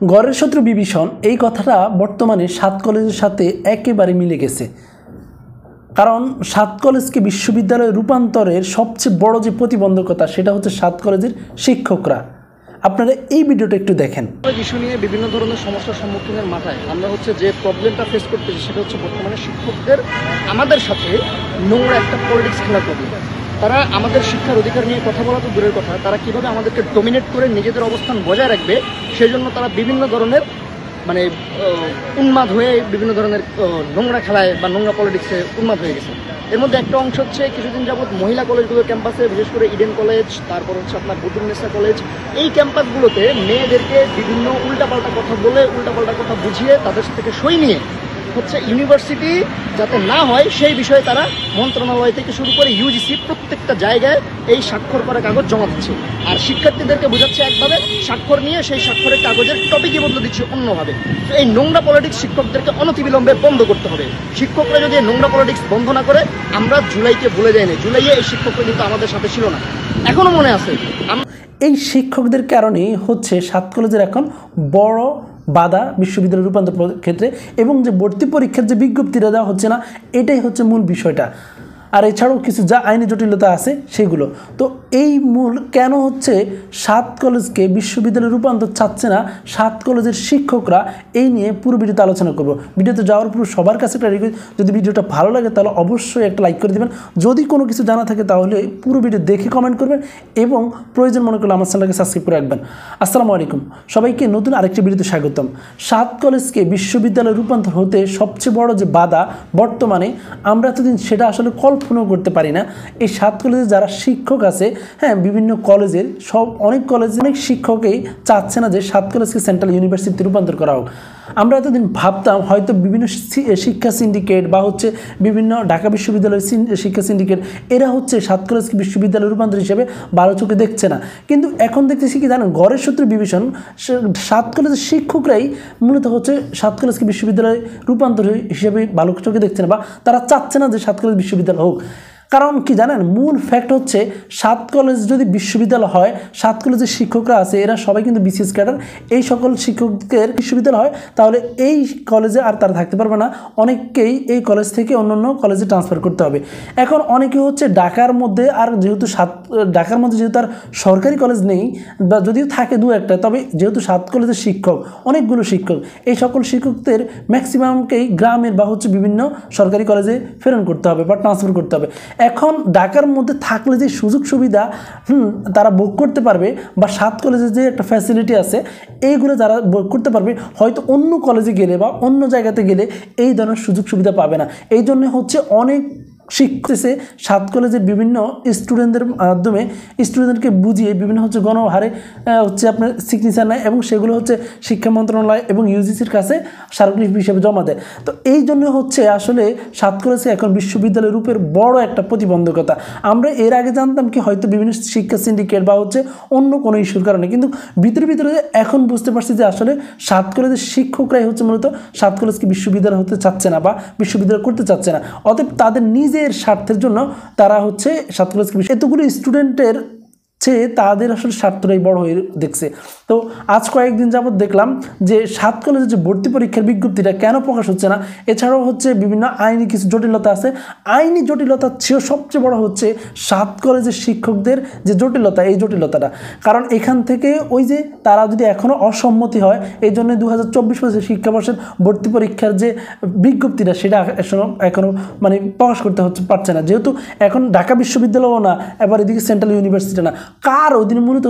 গড়ের শত্রু বিভীষণ এই কথাটা বর্তমানে 7 কলেজের সাথে একেবারে মিলে গেছে। কারণ 7 কলেজকে বিশ্ববিদ্যালয়ে রূপান্তরের সবচেয়ে বড় যে প্রতিবন্ধকতা সেটা হচ্ছে 7 কলেজের শিক্ষকরা। আপনারা এই ভিডিওটা একটু দেখেন। ইস্যু নিয়ে বিভিন্ন ধরনের সমস্যার সম্মুখীনের মাথায় আমরা যে প্রবলেমটা ফেস করতেছি সেটা হচ্ছে বর্তমানে শিক্ষকদের আমাদের সাথে নোংরা একটা পলিটিক্স খেলা করবে। তারা আমাদের শিক্ষার অধিকার নিয়ে কথা বলা তো দূরের কথা, তারা কীভাবে আমাদেরকে ডমিনেট করে নিজেদের অবস্থান বজায় রাখবে সেই জন্য তারা বিভিন্ন ধরনের উন্মাদ হয়ে বিভিন্ন ধরনের নোংরা খেলায় বা নোংরা পলিটিক্সে উন্মাদ হয়ে গেছে। এর মধ্যে একটা অংশ হচ্ছে কিছুদিন যাবৎ মহিলা কলেজগুলোর ক্যাম্পাসে, বিশেষ করে ইডেন কলেজ, তারপর আপনার বদরুন্নেসা কলেজ, এই ক্যাম্পাসগুলোতে মেয়েদেরকে বিভিন্ন উল্টাপাল্টা কথা বলে, উল্টাপাল্টা কথা বুঝিয়ে তাদের থেকে সই নিয়ে ইউনিভার্সিটি যাতে না হয় সেই বিষয়ে তারা মন্ত্রণালয় থেকে শুরু করে ইউজিসি প্রত্যেকটা জায়গায় এই স্বাক্ষর করা কাগজ জমা দিচ্ছে। আর শিক্ষার্থীদেরকে বোঝাচ্ছে একভাবে, স্বাক্ষর নিয়ে সেই স্বাক্ষরের কাগজের টপিকই বদলে দিচ্ছে অন্যভাবে। তো এই নোংরা পলিটিক্স শিক্ষকদেরকে অনতিবিলম্বে বন্ধ করতে হবে। শিক্ষকরা যদি নোংরা পলিটিক্স বন্ধ না করে, আমরা জুলাইকে ভুলে যাইনি। জুলাইয়ে এই শিক্ষকরা কিন্তু আমাদের সাথে ছিল না, এখনো মনে আছে। এই শিক্ষকদের কারণেই 7 কলেজের এখন বড় বাধা বিশ্ববিদ্যালয় রূপান্তর ক্ষেত্রে, এবং যে ভর্তি পরীক্ষার যে বিজ্ঞপ্তিটা দেওয়া হচ্ছে না, এটাই হচ্ছে মূল বিষয়টা। আর এছাড়াও কিছু যা আইনি জটিলতা আছে সেগুলো। তো এই মূল কেন 7 কলেজকে বিশ্ববিদ্যালয়ে রূপান্তর চাচ্ছে না 7 কলেজের শিক্ষকরা, এই নিয়ে পুরো ভিডিওতে আলোচনা করব। ভিডিওতে যাওয়ার পর সবার কাছে একটা রিকোয়েস্ট, যদি ভিডিওটা ভালো লাগে তাহলে অবশ্যই একটা লাইক করে দেবেন। যদি কোনো কিছু জানা থাকে তাহলে পুরো ভিডিও দেখে কমেন্ট করবেন, এবং প্রয়োজন মনে করলে আমার চ্যানেলকে সাবস্ক্রাইব করে রাখবেন। আসসালামু আলাইকুম, সবাইকে নতুন আরেকটি ভিডিওতে স্বাগতম। 7 কলেজকে বিশ্ববিদ্যালয়ে রূপান্তর হতে সবচেয়ে বড় যে বাধা বর্তমানে, আমরা এতদিন সেটা আসলে কল্পনাও করতে পারি না। এই 7 কলেজে যারা শিক্ষক আছে, বিভিন্ন কলেজের অনেক কলেজে অনেক শিক্ষকই চাচ্ছে না যে 7 কলেজকে সেন্ট্রাল ইউনিভার্সিটিতে রূপান্তর করা হোক। আমরা এতদিন ভাবতাম হয়তো বিভিন্ন শিক্ষা সিন্ডিকেট বা বিভিন্ন ঢাকা বিশ্ববিদ্যালয়ের শিক্ষা সিন্ডিকেট, এরা 7 কলেজকে বিশ্ববিদ্যালয় রূপান্তর হিসেবে ভালো চোখে দেখছে না। কিন্তু এখন দেখতেছি কি জানেন, গড়ের শত্রু বিভীষণ 7 কলেজের শিক্ষকরাই মূলত 7 কলেজকে বিশ্ববিদ্যালয় রূপান্তর হিসেবে ভালো চোখে দেখছে না, বা তারা চাচ্ছে না যে 7 কলেজ বিশ্ববিদ্যালয় হোক। কারণ কি জানেন, মূল ফ্যাক্ট 7 কলেজ যদি বিশ্ববিদ্যালয় হয়, 7 কলেজের শিক্ষকরা আছে এরা সবাই কিন্তু বিসিএস ক্যাডার। এই সকল শিক্ষকদের বিশ্ববিদ্যালয় হয়, তাহলে এই কলেজে আর তারা থাকতে পারবে না। অনেককেই এই কলেজ থেকে অন্যান্য কলেজে ট্রান্সফার করতে হবে। এখন অনেকে ঢাকার মধ্যে, আর যেহেতু ঢাকার মধ্যে যেহেতু আর সরকারি কলেজ নেই, বা যদিও থাকে দু একটা, তবে যেহেতু 7 কলেজের শিক্ষক অনেকগুলো শিক্ষক, এই সকল শিক্ষকদের ম্যাক্সিমামকেই গ্রামের বা বিভিন্ন সরকারি কলেজে প্রেরণ করতে হবে বা ট্রান্সফার করতে হবে। এখন ঢাকার মধ্যে থাকলে যে সুযোগ সুবিধা তারা ভোগ করতে পারবে, বা 7 কলেজের যে একটা ফ্যাসিলিটি আছে, এইগুলো যারা ভোগ করতে পারবে, হয়তো অন্য কলেজে গেলে বা অন্য জায়গাতে গেলে এই ধরনের সুযোগ সুবিধা পাবে না। এই জন্য অনেক শিখতেছে 7 কলেজের বিভিন্ন স্টুডেন্টদের মাধ্যমে, স্টুডেন্টকে বুঝিয়ে বিভিন্ন গণহারে আপনার সিগনেচার নেয়, এবং সেগুলো শিক্ষা মন্ত্রণালয় এবং ইউজিসির কাছে স্মারকলিপি হিসেবে জমা দেয়। তো এই জন্য আসলে 7 কলেজে এখন বিশ্ববিদ্যালয় রূপের বড় একটা প্রতিবন্ধকতা। আমরা এর আগে জানতাম কি হয়তো বিভিন্ন শিক্ষা সিন্ডিকেট বা অন্য কোনো ইস্যুর কারণে, কিন্তু ভিতরে এখন বুঝতে পারছি যে আসলে 7 কলেজের শিক্ষকরাই মূলত 7 কলেজকে বিশ্ববিদ্যালয় হতে চাচ্ছে না বা বিশ্ববিদ্যালয় করতে চাচ্ছে না। অতএব তাদের নিজের স্বার্থের জন্য তারা 7 কলেজকে এতগুলো স্টুডেন্টের চেয়ে তাদের আসলে স্বার্থটাই বড় হয়ে দেখছে। তো আজ কয়েকদিন যাবৎ দেখলাম যে 7 কলেজের যে ভর্তি পরীক্ষার বিজ্ঞপ্তিটা কেন প্রকাশ হচ্ছে না, এছাড়াও বিভিন্ন আইনি কিছু জটিলতা আছে। আইনি জটিলতার চেয়েও সবচেয়ে বড় 7 কলেজের শিক্ষকদের যে জটিলতা, এই জটিলতাটা। কারণ এখান থেকে তারা যদি এখনও অসম্মতি হয়, এই জন্য 2024-25 শিক্ষাবর্ষের ভর্তি পরীক্ষার যে বিজ্ঞপ্তিটা সেটা এখনও প্রকাশ করতে পারছে না, যেহেতু এখন ঢাকা বিশ্ববিদ্যালয়ও না, এবার এদিকে সেন্ট্রাল ইউনিভার্সিটি না, কার ওদিন মূলত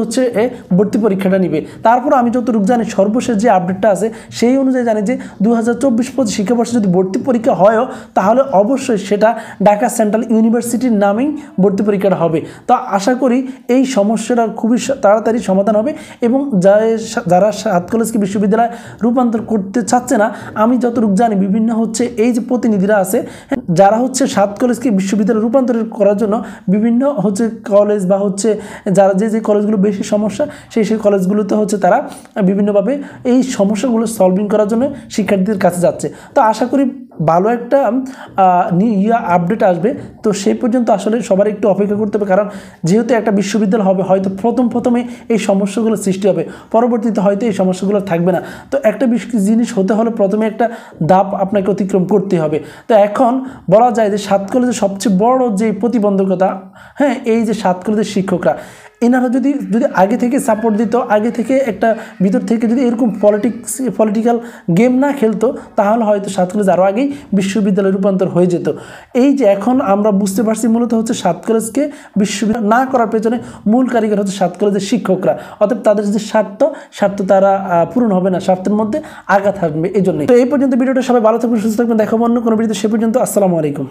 ভর্তি পরীক্ষাটা নিবে। তারপর আমি যতটুকু জানি, সর্বশেষ যে আপডেটটা আছে সেই অনুযায়ী জানি যে 2024-25 শিক্ষাবর্ষে যদি ভর্তি পরীক্ষা হয়ও, তাহলে অবশ্যই সেটা ঢাকা সেন্ট্রাল ইউনিভার্সিটির নামেই ভর্তি পরীক্ষাটা হবে। তো আশা করি এই সমস্যাটা খুবই তাড়াতাড়ি সমাধান হবে, এবং যারা 7 কলেজকে বিশ্ববিদ্যালয় রূপান্তর করতে চাচ্ছে না, আমি যতটুকু জানি বিভিন্ন এই যে প্রতিনিধিরা আছে, যারা 7 কলেজকে বিশ্ববিদ্যালয় রূপান্তর করার জন্য বিভিন্ন কলেজ বা যারা যে কলেজগুলো বেশি সমস্যা, সেই কলেজগুলোতে তারা বিভিন্নভাবে এই সমস্যাগুলো সলভিং করার জন্য শিক্ষার্থীদের কাছে যাচ্ছে। তো আশা করি ভালো একটা আপডেট আসবে। তো সেই পর্যন্ত আসলে সবার একটু অপেক্ষা করতে হবে, কারণ যেহেতু একটা বিশ্ববিদ্যালয় হবে, হয়তো প্রথমে এই সমস্যাগুলো সৃষ্টি হবে, পরবর্তীতে হয়তো এই সমস্যাগুলো থাকবে না। তো একটা জিনিস হতে হলে প্রথমে একটা ধাপ আপনাকে অতিক্রম করতে হবে। তো এখন বলা যায় যে 7 কলেজের সবচেয়ে বড় যে প্রতিবন্ধকতা, হ্যাঁ, এই যে 7 কলেজের শিক্ষকরা, এনারা যদি আগে থেকে সাপোর্ট দিত, আগে থেকে একটা ভিতর থেকে যদি এরকম পলিটিক্যাল গেম না খেলতো, তাহলে হয়তো 7 কলেজ আরও আগেই বিশ্ববিদ্যালয়ে রূপান্তর হয়ে যেত। এই যে এখন আমরা বুঝতে পারছি মূলত হচ্ছে 7 কলেজকে বিশ্ববিদ্যালয় না করার পেছনে মূল কারিগর হচ্ছে 7 কলেজের শিক্ষকরা। অর্থাৎ তাদের যে স্বার্থ তারা পূরণ হবে না, স্বার্থের মধ্যে আঘাত আসবে। এই জন্যই তো এই পর্যন্ত ভিডিওটা, সবাই ভালো থাকবেন, সুস্থ থাকবেন, দেখাবো অন্য কোনো ভিডিওতে। সে পর্যন্ত আসসালামু আলাইকুম।